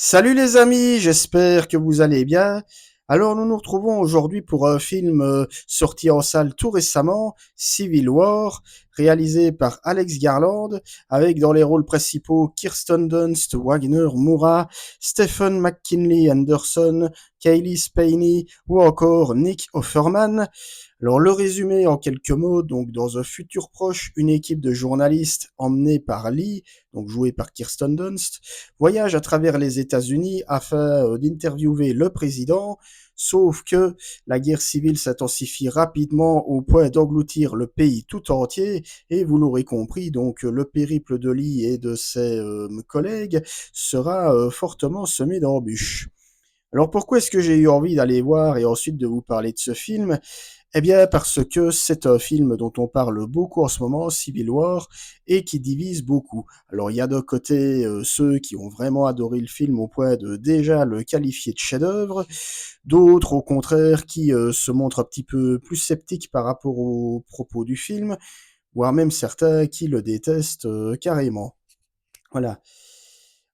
Salut les amis, j'espère que vous allez bien. Alors nous nous retrouvons aujourd'hui pour un film sorti en salle tout récemment, Civil War, réalisé par Alex Garland, avec dans les rôles principaux Kirsten Dunst, Wagner Moura, Stephen McKinley Anderson, Kaylee Spaeny ou encore Nick Offerman. Alors le résumé en quelques mots, donc dans un futur proche, une équipe de journalistes emmenée par Lee, donc jouée par Kirsten Dunst, voyage à travers les États-Unis afin d'interviewer le président, sauf que la guerre civile s'intensifie rapidement au point d'engloutir le pays tout entier, et vous l'aurez compris, donc le périple de Lee et de ses collègues sera fortement semé d'embûches. Alors pourquoi est-ce que j'ai eu envie d'aller voir et ensuite de vous parler de ce film? Eh bien, parce que c'est un film dont on parle beaucoup en ce moment, Civil War, et qui divise beaucoup. Alors, il y a d'un côté ceux qui ont vraiment adoré le film au point de déjà le qualifier de chef-d'œuvre, d'autres, au contraire, qui se montrent un petit peu plus sceptiques par rapport aux propos du film, voire même certains qui le détestent carrément. Voilà.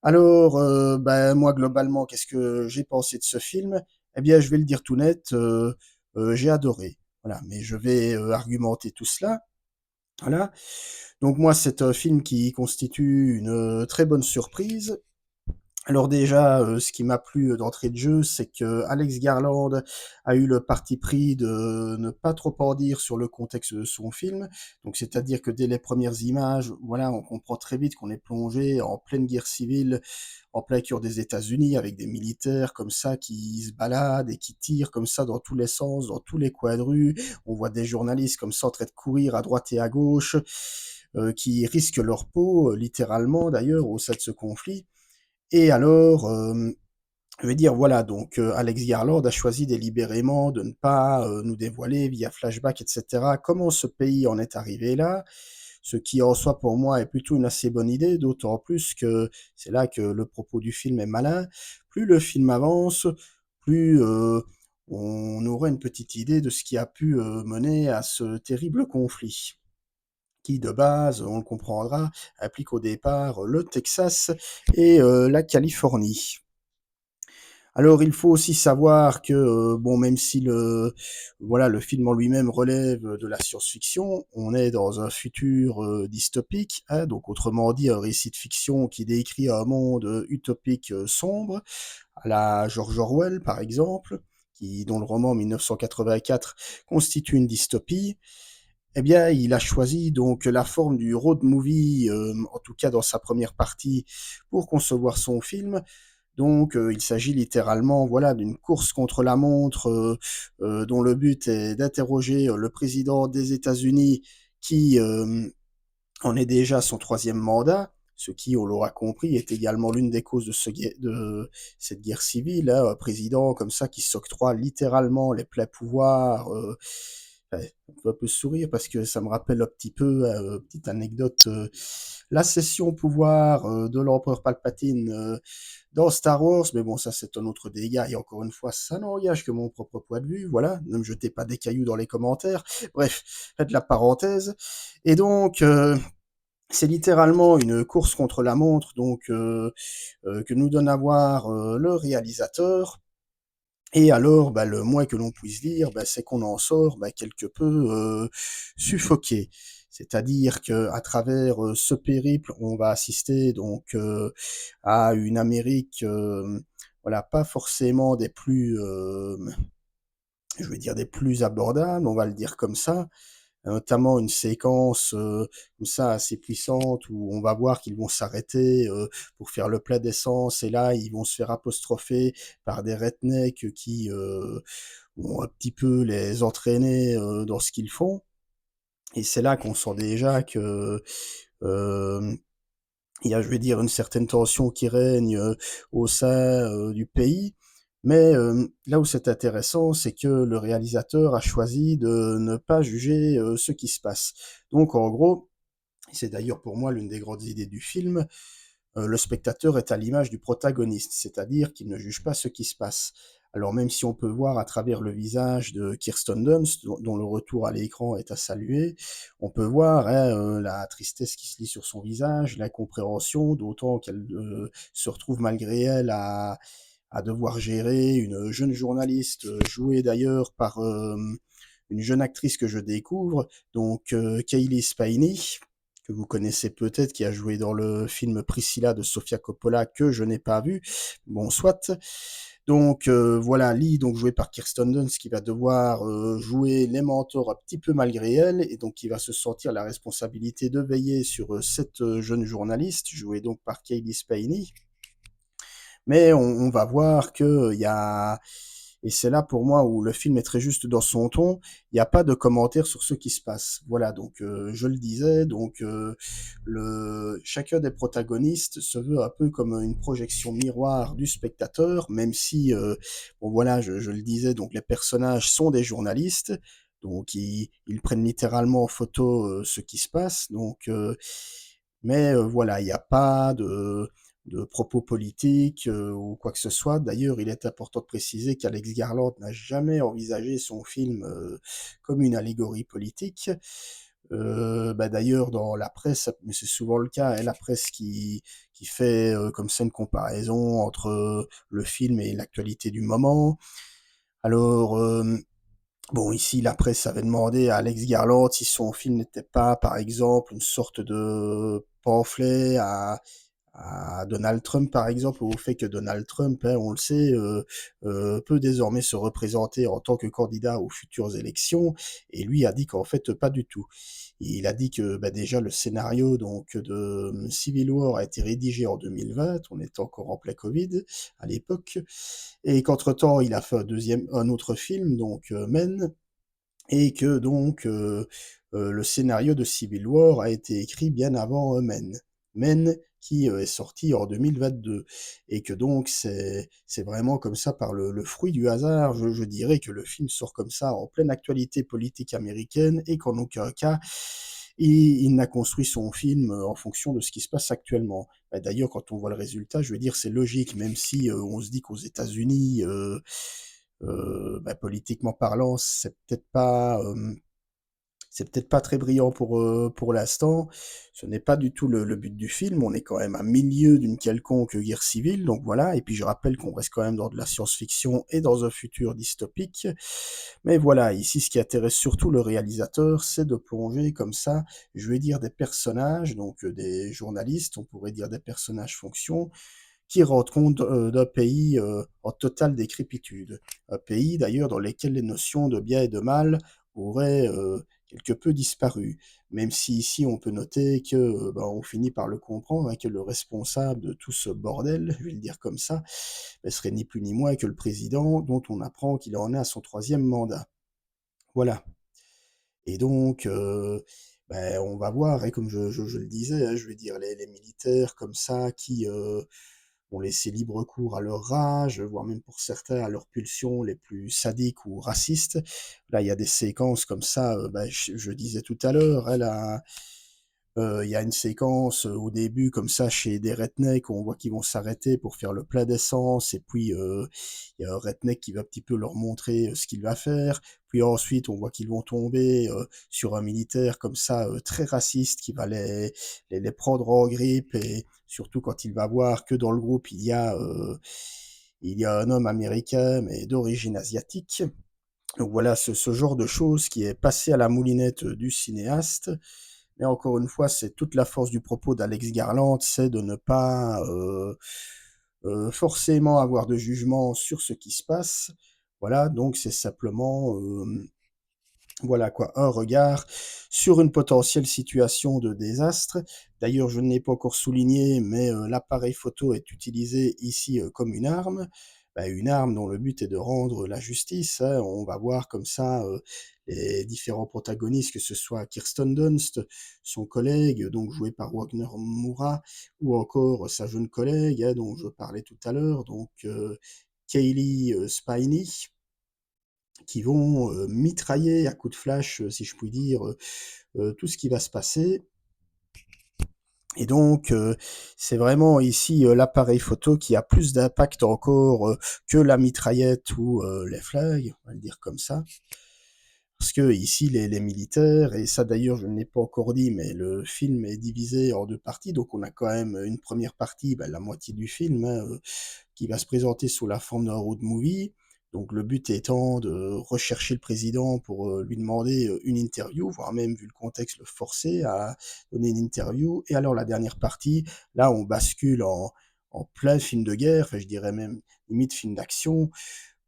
Alors, ben, moi, globalement, qu'est-ce que j'ai pensé de ce film? Eh bien, je vais le dire tout net, j'ai adoré. Voilà, mais je vais argumenter tout cela. Voilà. Donc moi, c'est un film qui constitue une très bonne surprise. Alors déjà, ce qui m'a plu d'entrée de jeu, c'est que Alex Garland a eu le parti pris de ne pas trop en dire sur le contexte de son film. Donc c'est-à-dire que dès les premières images, voilà, on comprend très vite qu'on est plongé en pleine guerre civile, en plein cœur des États-Unis, avec des militaires comme ça qui se baladent et qui tirent comme ça dans tous les sens, dans tous les coins de rue. On voit des journalistes comme ça en train de courir à droite et à gauche, qui risquent leur peau, littéralement d'ailleurs, au sein de ce conflit. Et alors, je vais dire, voilà, donc Alex Garland a choisi délibérément de ne pas nous dévoiler via flashback, etc., comment ce pays en est arrivé là, ce qui en soi pour moi est plutôt une assez bonne idée, d'autant plus que c'est là que le propos du film est malin. Plus le film avance, plus on aura une petite idée de ce qui a pu mener à ce terrible conflit qui de base, on le comprendra, implique au départ le Texas et la Californie. Alors il faut aussi savoir que, bon, même si voilà, le film en lui-même relève de la science-fiction, on est dans un futur dystopique, hein, donc autrement dit un récit de fiction qui décrit un monde utopique sombre, à la George Orwell par exemple, dont le roman 1984 constitue une dystopie. Eh bien, il a choisi donc la forme du road movie, en tout cas dans sa première partie, pour concevoir son film. Donc, il s'agit littéralement, voilà, d'une course contre la montre, dont le but est d'interroger le président des États-Unis qui en est déjà à son troisième mandat, ce qui, on l'aura compris, est également l'une des causes de cette guerre civile, hein, un président comme ça qui s'octroie littéralement les pleins pouvoirs. Ouais, on peut un peu sourire parce que ça me rappelle un petit peu, petite anecdote, la cession au pouvoir de l'empereur Palpatine dans Star Wars, mais bon, ça c'est un autre dégât, et encore une fois, ça n'engage que mon propre point de vue, voilà, ne me jetez pas des cailloux dans les commentaires, bref, faites la parenthèse, et donc, c'est littéralement une course contre la montre, donc, que nous donne à voir le réalisateur, et alors, bah, le moins que l'on puisse dire, bah, c'est qu'on en sort bah, quelque peu suffoqué. C'est-à-dire que à travers ce périple, on va assister donc à une Amérique, voilà, pas forcément des plus, je vais dire des plus abordables, on va le dire comme ça, notamment une séquence comme ça assez puissante où on va voir qu'ils vont s'arrêter pour faire le plein d'essence, et là ils vont se faire apostropher par des rednecks qui vont un petit peu les entraîner dans ce qu'ils font, et c'est là qu'on sent déjà que euh, il y a, je vais dire, une certaine tension qui règne au sein du pays. Mais là où c'est intéressant, c'est que le réalisateur a choisi de ne pas juger ce qui se passe. Donc en gros, c'est d'ailleurs pour moi l'une des grandes idées du film, le spectateur est à l'image du protagoniste, c'est-à-dire qu'il ne juge pas ce qui se passe. Alors même si on peut voir à travers le visage de Kirsten Dunst, dont le retour à l'écran est à saluer, on peut voir, hein, la tristesse qui se lit sur son visage, l'incompréhension, d'autant qu'elle, se retrouve malgré elle à devoir gérer une jeune journaliste, jouée d'ailleurs par, une jeune actrice que je découvre, donc Cailee Spaeny, que vous connaissez peut-être, qui a joué dans le film Priscilla de Sofia Coppola, que je n'ai pas vu. Bon, soit. Donc voilà, Lee, donc joué par Kirsten Dunst, qui va devoir jouer les mentors un petit peu malgré elle, et donc qui va se sentir la responsabilité de veiller sur cette jeune journaliste, jouée donc par Cailee Spaeny. Mais on va voir que il y a, et c'est là pour moi où le film est très juste dans son ton, il n'y a pas de commentaires sur ce qui se passe. Voilà, donc je le disais, donc chacun des protagonistes se veut un peu comme une projection miroir du spectateur, même si, bon voilà, je le disais, donc les personnages sont des journalistes, donc ils prennent littéralement en photo ce qui se passe, donc mais voilà, il n'y a pas de propos politiques ou quoi que ce soit. D'ailleurs, il est important de préciser qu'Alex Garland n'a jamais envisagé son film comme une allégorie politique. Bah d'ailleurs, dans la presse, mais c'est souvent le cas, hein, la presse qui fait comme ça une comparaison entre le film et l'actualité du moment. Alors, bon, ici, la presse avait demandé à Alex Garland si son film n'était pas, par exemple, une sorte de pamphlet à Donald Trump, par exemple, au fait que Donald Trump, hein, on le sait, peut désormais se représenter en tant que candidat aux futures élections, et lui a dit qu'en fait, pas du tout. Il a dit que bah, déjà le scénario donc de Civil War a été rédigé en 2020, on était encore en plein Covid à l'époque, et qu'entre-temps il a fait un autre film, donc Men, et que donc le scénario de Civil War a été écrit bien avant Men. Men qui est sorti en 2022 et que donc c'est vraiment comme ça par le fruit du hasard, je dirais que le film sort comme ça en pleine actualité politique américaine et qu'en aucun cas il n'a construit son film en fonction de ce qui se passe actuellement. Bah, d'ailleurs, quand on voit le résultat, je veux dire, c'est logique, même si on se dit qu'aux États-Unis, bah, politiquement parlant, c'est peut-être pas très brillant pour l'instant. Ce n'est pas du tout le but du film. On est quand même à milieu d'une quelconque guerre civile, donc voilà. Et puis je rappelle qu'on reste quand même dans de la science-fiction et dans un futur dystopique. Mais voilà, ici, ce qui intéresse surtout le réalisateur, c'est de plonger comme ça, je vais dire des personnages, donc des journalistes, on pourrait dire des personnages fonctions, qui rendent compte d'un pays en totale décrépitude. Un pays d'ailleurs dans lequel les notions de bien et de mal auraient quelque peu disparu. Même si ici on peut noter que ben, on finit par le comprendre, hein, que le responsable de tout ce bordel, je vais le dire comme ça, ben, serait ni plus ni moins que le président, dont on apprend qu'il en est à son troisième mandat. Voilà. Et donc, ben, on va voir, et comme je le disais, hein, je veux dire, les militaires comme ça qui ont laissé libre cours à leur rage, voire même pour certains à leurs pulsions les plus sadiques ou racistes. Là, il y a des séquences comme ça, ben, je disais tout à l'heure, hein, là, il y a une séquence au début comme ça chez des rednecks où on voit qu'ils vont s'arrêter pour faire le plein d'essence et puis il y a un redneck qui va un petit peu leur montrer ce qu'il va faire. Puis ensuite on voit qu'ils vont tomber sur un militaire comme ça très raciste qui va les prendre en grippe, et surtout quand il va voir que dans le groupe il y a un homme américain mais d'origine asiatique. Donc voilà ce genre de choses qui est passé à la moulinette du cinéaste. Mais encore une fois, c'est toute la force du propos d'Alex Garland, c'est de ne pas forcément avoir de jugement sur ce qui se passe. Voilà, donc c'est simplement voilà quoi, un regard sur une potentielle situation de désastre. D'ailleurs, je ne l'ai pas encore souligné, mais l'appareil photo est utilisé ici comme une arme. Bah, une arme dont le but est de rendre la justice, hein. On va voir comme ça les différents protagonistes, que ce soit Kirsten Dunst, son collègue, donc joué par Wagner Moura, ou encore sa jeune collègue, hein, dont je parlais tout à l'heure, donc Cailee Spaeny, qui vont mitrailler à coups de flash, si je puis dire, tout ce qui va se passer. Et donc, c'est vraiment ici, l'appareil photo qui a plus d'impact encore, que la mitraillette ou, les flingues, on va le dire comme ça. Parce que ici, les militaires, et ça d'ailleurs je ne l'ai pas encore dit, mais le film est divisé en 2 parties, donc on a quand même une première partie, bah, la moitié du film, hein, qui va se présenter sous la forme d'un road movie. Donc le but étant de rechercher le président pour, lui demander, une interview, voire même, vu le contexte, le forcer à donner une interview. Et alors la dernière partie, là on bascule en plein film de guerre, enfin je dirais même limite film d'action,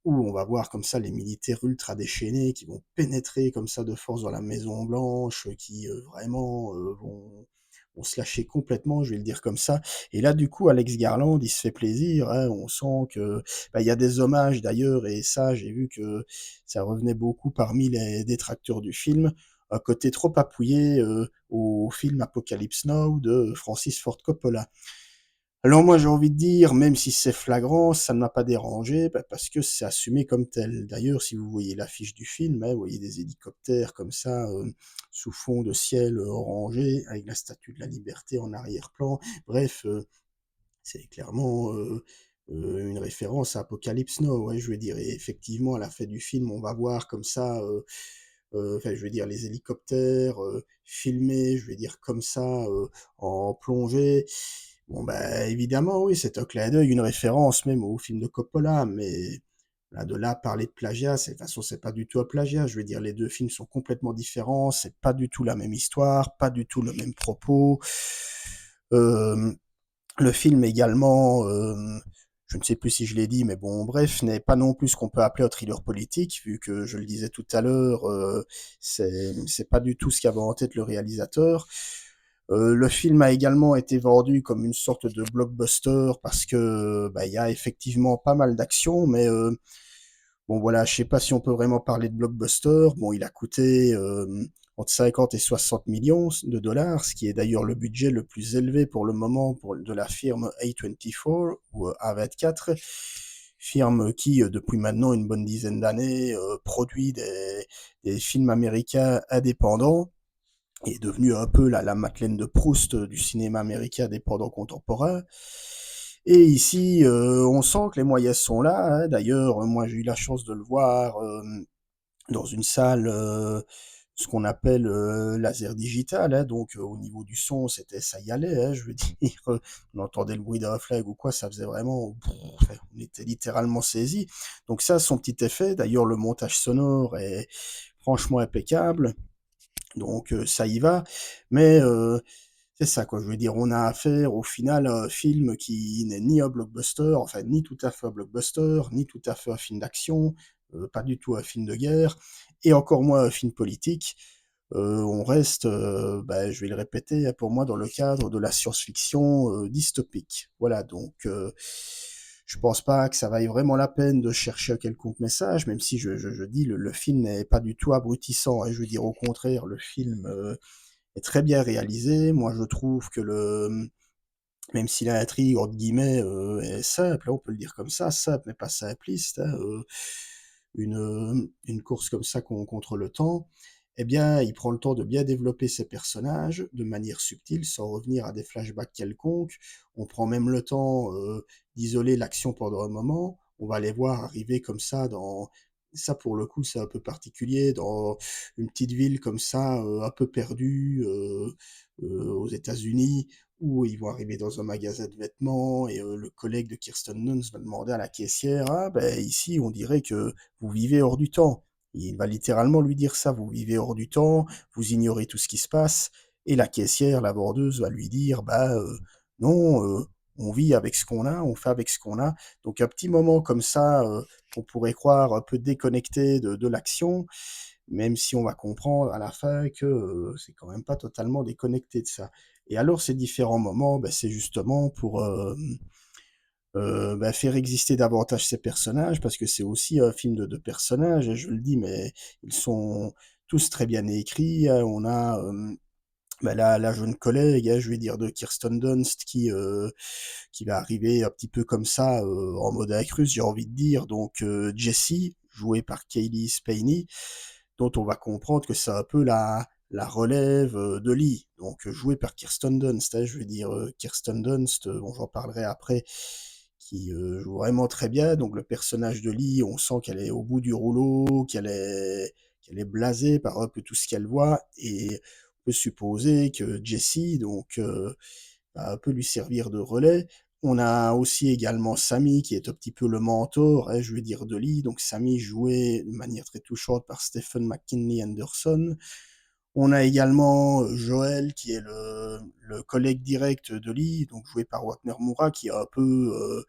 où on va voir comme ça les militaires ultra déchaînés qui vont pénétrer comme ça de force dans la Maison Blanche, qui vraiment vont se lâcher complètement, je vais le dire comme ça. Et là, du coup, Alex Garland, il se fait plaisir, hein, on sent que bah, il y a des hommages d'ailleurs, et ça, j'ai vu que ça revenait beaucoup parmi les détracteurs du film, un côté trop appuyé au film Apocalypse Now de Francis Ford Coppola. Alors moi, j'ai envie de dire, même si c'est flagrant, ça ne m'a pas dérangé, bah, parce que c'est assumé comme tel. D'ailleurs, si vous voyez l'affiche du film, hein, vous voyez des hélicoptères comme ça, sous fond de ciel orangé, avec la Statue de la Liberté en arrière-plan. Bref, c'est clairement une référence à Apocalypse Now, ouais, je veux dire. Et effectivement, à la fin du film, on va voir comme ça, enfin, je veux dire, les hélicoptères filmés, je veux dire, comme ça, en plongée. Bon, bah, évidemment, oui, c'est un clin d'œil, une référence même au film de Coppola, mais là, de là à parler de plagiat, de toute façon, c'est pas du tout un plagiat. Je veux dire, les deux films sont complètement différents, c'est pas du tout la même histoire, pas du tout le même propos. Euh, le film également, je ne sais plus si je l'ai dit, mais bon, bref, n'est pas non plus ce qu'on peut appeler un thriller politique, vu que je le disais tout à l'heure, c'est pas du tout ce qu'avait en tête le réalisateur. Le film a également été vendu comme une sorte de blockbuster parce que bah, il y a effectivement pas mal d'action, mais bon voilà, je sais pas si on peut vraiment parler de blockbuster. Bon, il a coûté entre 50 et 60 millions de dollars, ce qui est d'ailleurs le budget le plus élevé pour le moment de la firme A24 ou A24, firme qui, depuis maintenant une bonne dizaine d'années, produit des films américains indépendants, et est devenue un peu la Madeleine de Proust du cinéma américain indépendant contemporain. Et ici, on sent que les moyens sont là, hein. D'ailleurs, moi j'ai eu la chance de le voir dans une salle, ce qu'on appelle laser digital, hein. Donc au niveau du son, ça y allait, hein, je veux dire, on entendait le bruit d'un flag ou quoi, ça faisait vraiment, enfin, on était littéralement saisi. Donc ça, son petit effet. D'ailleurs, le montage sonore est franchement impeccable. Donc ça y va, mais c'est ça quoi, je veux dire, on a affaire au final à un film qui n'est ni un blockbuster, enfin ni tout à fait un blockbuster, ni tout à fait un film d'action, pas du tout un film de guerre, et encore moins un film politique. On reste, bah, je vais le répéter, hein, pour moi dans le cadre de la science-fiction dystopique. Voilà, donc je pense pas que ça vaille vraiment la peine de chercher un quelconque message, même si je dis le film n'est pas du tout abrutissant, hein. Je veux dire, au contraire, le film est très bien réalisé. Moi, je trouve que même si l'intrigue, entre guillemets, est simple, hein, on peut le dire comme ça, simple mais pas simpliste, hein, une course comme ça contre le temps, eh bien, il prend le temps de bien développer ses personnages de manière subtile, sans revenir à des flashbacks quelconques. On prend même le temps d'isoler l'action pendant un moment. On va les voir arriver comme ça dans... Ça, pour le coup, c'est un peu particulier, dans une petite ville comme ça, un peu perdue, aux États-Unis, où ils vont arriver dans un magasin de vêtements, et le collègue de Kirsten Dunst va demander à la caissière: «Ah, ben ici, on dirait que vous vivez hors du temps». Il va littéralement lui dire ça: «Vous vivez hors du temps, vous ignorez tout ce qui se passe». Et la caissière, la vendeuse, va lui dire: «Bah, non, on vit avec ce qu'on a, on fait avec ce qu'on a». Donc un petit moment comme ça, qu'on pourrait croire un peu déconnecté de l'action, même si on va comprendre à la fin que c'est quand même pas totalement déconnecté de ça. Et alors, ces différents moments, bah, c'est justement pour bah, faire exister davantage ces personnages, parce que c'est aussi un film de deux personnages, et je le dis, mais ils sont tous très bien écrits, hein. On a bah, la jeune collègue, hein, je vais dire, de Kirsten Dunst, qui va arriver un petit peu comme ça, en mode incruste, j'ai envie de dire. Donc Jessie, jouée par Kaylee Spaeny, dont on va comprendre que c'est un peu la relève de Lee, donc jouée par Kirsten Dunst, hein, je veux dire Kirsten Dunst, bon, j'en parlerai après, qui joue vraiment très bien. Donc le personnage de Lee, on sent qu'elle est au bout du rouleau, qu'elle est blasée par un peu tout ce qu'elle voit, et on peut supposer que Jessie, donc va un peu lui servir de relais. On a aussi également Sammy qui est un petit peu le mentor, hein, je veux dire, de Lee. Donc Sammy joué de manière très touchante par Stephen McKinley Anderson. On a également Joel qui est le collègue direct de Lee, donc joué par Wagner Moura, qui est un peu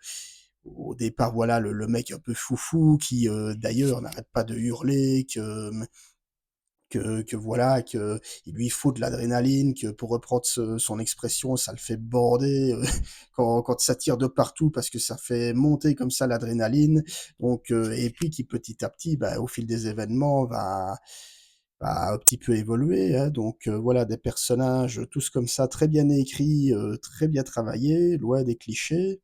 au départ, voilà, le mec un peu foufou qui d'ailleurs n'arrête pas de hurler que voilà, que il lui faut de l'adrénaline, que pour reprendre son expression, ça le fait bander quand ça tire de partout parce que ça fait monter comme ça l'adrénaline. Donc, et puis qui petit à petit, bah, au fil des événements, va un petit peu évoluer, hein. Donc, voilà, des personnages tous comme ça, très bien écrits, très bien travaillés, loin des clichés.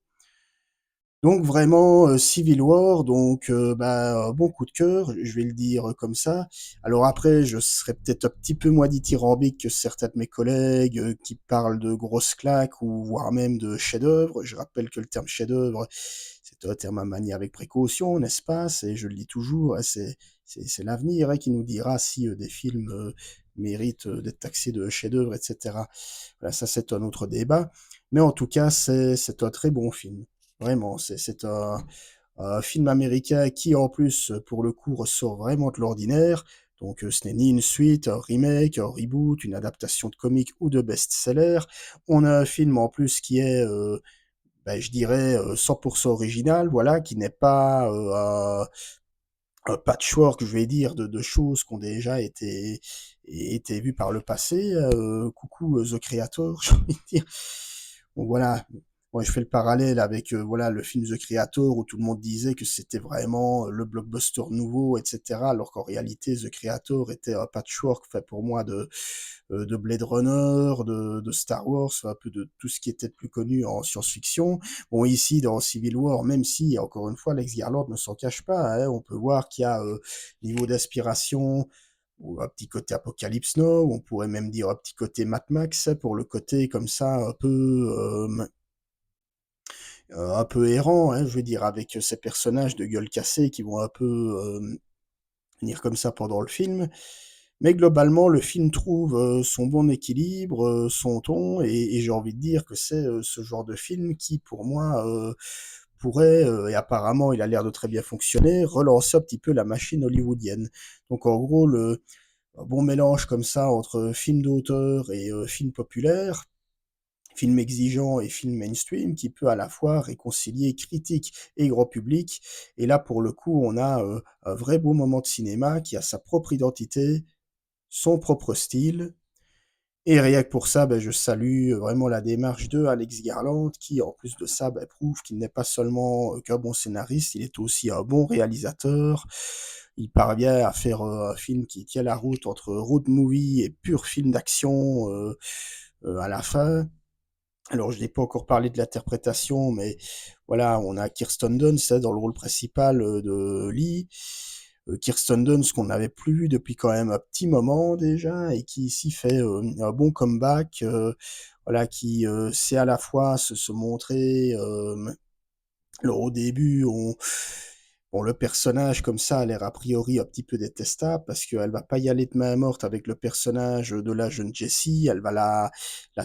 Donc vraiment, Civil War, donc bah, bon coup de cœur, je vais le dire comme ça. Alors après, je serais peut-être un petit peu moins dithyrambique que certains de mes collègues, qui parlent de grosses claques ou voire même de chefs-d'œuvre. Je rappelle que le terme chef-d'œuvre, c'est un terme à manier avec précaution, n'est-ce pas? C'est, je le dis toujours, hein, c'est l'avenir, hein, qui nous dira si, des films, méritent, d'être taxés de chefs-d'œuvre et cetera. Voilà, ça c'est un autre débat, mais en tout cas, c'est un très bon film. Vraiment, c'est un film américain qui, en plus, pour le coup, ressort vraiment de l'ordinaire. Donc, ce n'est ni une suite, un remake, un reboot, une adaptation de comic ou de best-seller. On a un film, en plus, qui est, bah, je dirais, 100% original, voilà, qui n'est pas un patchwork, je vais dire, de choses qui ont déjà été vues par le passé. Coucou The Creator, j'ai envie de dire. Donc voilà, moi je fais le parallèle avec voilà, le film The Creator où tout le monde disait que c'était vraiment le blockbuster nouveau, etc. Alors qu'en réalité, The Creator était un patchwork fait pour moi de Blade Runner, de Star Wars, enfin, un peu de tout ce qui était plus connu en science-fiction. Bon, ici, dans Civil War, même si, encore une fois, Alex Garland ne s'en cache pas, hein, on peut voir qu'il y a niveau d'aspiration, ou un petit côté Apocalypse Now, on pourrait même dire un petit côté Mad Max, hein, pour le côté comme ça un peu errant, hein, je veux dire, avec ces personnages de gueule cassée qui vont un peu venir comme ça pendant le film. Mais globalement, le film trouve son bon équilibre, son ton, et j'ai envie de dire que c'est ce genre de film qui, pour moi, pourrait, et apparemment il a l'air de très bien fonctionner, relancer un petit peu la machine hollywoodienne. Donc en gros, un bon mélange comme ça entre film d'auteur et film populaire, film exigeant et film mainstream, qui peut à la fois réconcilier critique et grand public. Et là, pour le coup, on a un vrai beau moment de cinéma qui a sa propre identité, son propre style. Et rien que pour ça, ben, je salue vraiment la démarche de Alex Garland, qui en plus de ça, ben, prouve qu'il n'est pas seulement qu'un bon scénariste, il est aussi un bon réalisateur. Il parvient à faire un film qui tient la route entre road movie et pur film d'action à la fin. Alors, je n'ai pas encore parlé de l'interprétation, mais voilà, on a Kirsten Dunst dans le rôle principal de Lee. Kirsten Dunst qu'on n'avait plus vu depuis quand même un petit moment déjà et qui ici fait un bon comeback, voilà, qui sait à la fois se montrer. Alors au début, bon, le personnage comme ça a l'air a priori un petit peu détestable parce qu'elle va pas y aller de main morte avec le personnage de la jeune Jessie, elle va la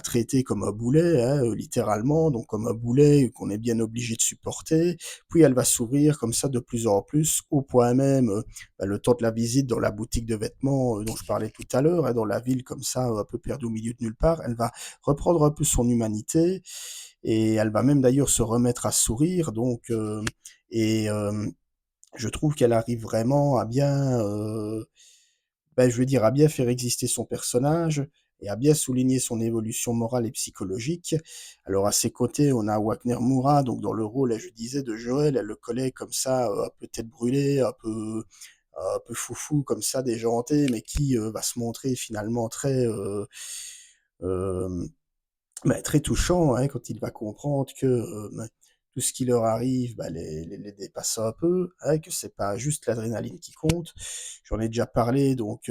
traiter comme un boulet, hein, littéralement, donc comme un boulet qu'on est bien obligé de supporter. Puis elle va s'ouvrir comme ça de plus en plus, au point même, bah, le temps de la visite dans la boutique de vêtements dont je parlais tout à l'heure, hein, dans la ville comme ça, un peu perdue au milieu de nulle part, elle va reprendre un peu son humanité et elle va même d'ailleurs se remettre à sourire. Donc, et je trouve qu'elle arrive vraiment à bien, ben, je veux dire, à bien faire exister son personnage et à bien souligner son évolution morale et psychologique. Alors à ses côtés, on a Wagner Moura, donc dans le rôle, je disais, de Joël, elle le collègue comme ça, un peu tête brûlée, un peu foufou comme ça, déjanté, mais qui va se montrer finalement très euh, bah, très touchant, hein, quand il va comprendre que tout ce qui leur arrive bah, les dépasse un peu, hein, que c'est pas juste l'adrénaline qui compte. J'en ai déjà parlé, donc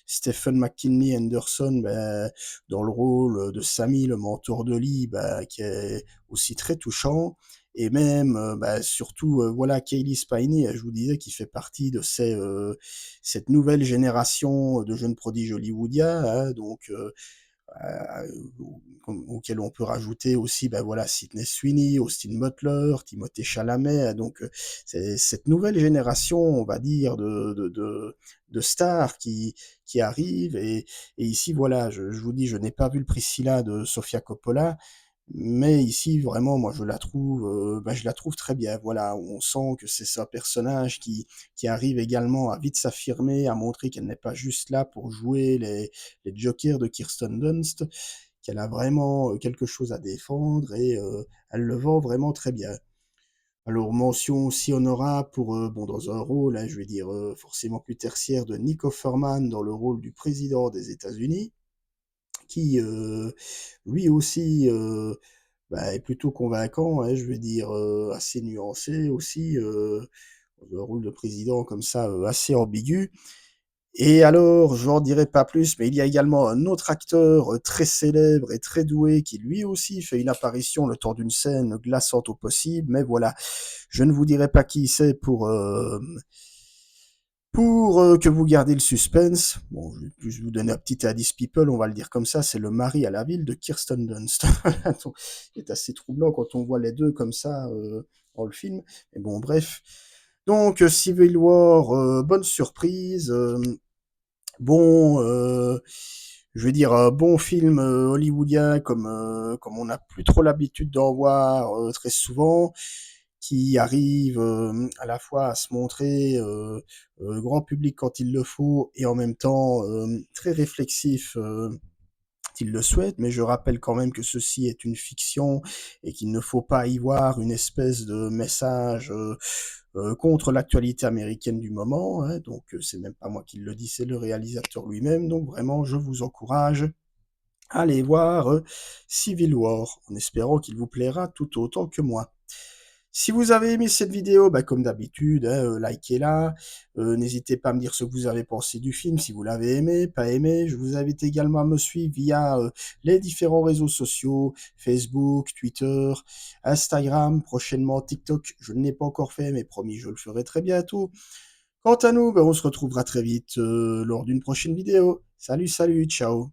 Stephen McKinley Henderson, bah, dans le rôle de Sammy, le mentor de Lee, bah, qui est aussi très touchant. Et même, bah, surtout, voilà, Cailee Spaeny, je vous disais, qui fait partie de cette nouvelle génération de jeunes prodiges hollywoodiens, hein, donc auquel on peut rajouter aussi ben voilà, Sydney Sweeney, Austin Butler, Timothée Chalamet. Donc c'est cette nouvelle génération, on va dire, de stars qui arrivent. Et ici, voilà, je vous dis, je n'ai pas vu le Priscilla de Sofia Coppola, mais ici, vraiment, moi, je la trouve très bien. Voilà, on sent que c'est un personnage qui arrive également à vite s'affirmer, à montrer qu'elle n'est pas juste là pour jouer les jokers de Kirsten Dunst, qu'elle a vraiment quelque chose à défendre et elle le vend vraiment très bien. Alors, mention aussi honorable pour, bon, dans un rôle, hein, je vais dire forcément plus tertiaire, de Nick Offerman dans le rôle du président des États-Unis, qui lui aussi bah, est plutôt convaincant, hein, je vais dire assez nuancé aussi, dans un rôle de président comme ça assez ambigu. Et alors, j'en dirai pas plus, mais il y a également un autre acteur très célèbre et très doué qui lui aussi fait une apparition le temps d'une scène glaçante au possible, mais voilà, je ne vous dirai pas qui c'est pour que vous gardiez le suspense. Bon, je vais plus vous donner un petit indice people, on va le dire comme ça, c'est le mari à la ville de Kirsten Dunst. C'est assez troublant quand on voit les deux comme ça dans le film. Mais bon, bref. Donc, Civil War, bonne surprise. Bon, je veux dire, un bon film hollywoodien comme on n'a plus trop l'habitude d'en voir très souvent, qui arrive à la fois à se montrer grand public quand il le faut et en même temps très réflexif il le souhaite, mais je rappelle quand même que ceci est une fiction et qu'il ne faut pas y voir une espèce de message contre l'actualité américaine du moment, hein, donc c'est même pas moi qui le dis, c'est le réalisateur lui-même, donc vraiment je vous encourage à aller voir Civil War, en espérant qu'il vous plaira tout autant que moi. Si vous avez aimé cette vidéo, bah, comme d'habitude, hein, likez-la. N'hésitez pas à me dire ce que vous avez pensé du film, si vous l'avez aimé, pas aimé. Je vous invite également à me suivre via les différents réseaux sociaux, Facebook, Twitter, Instagram, prochainement TikTok. Je ne l'ai pas encore fait, mais promis, je le ferai très bientôt. Quant à nous, bah, on se retrouvera très vite lors d'une prochaine vidéo. Salut, salut, ciao.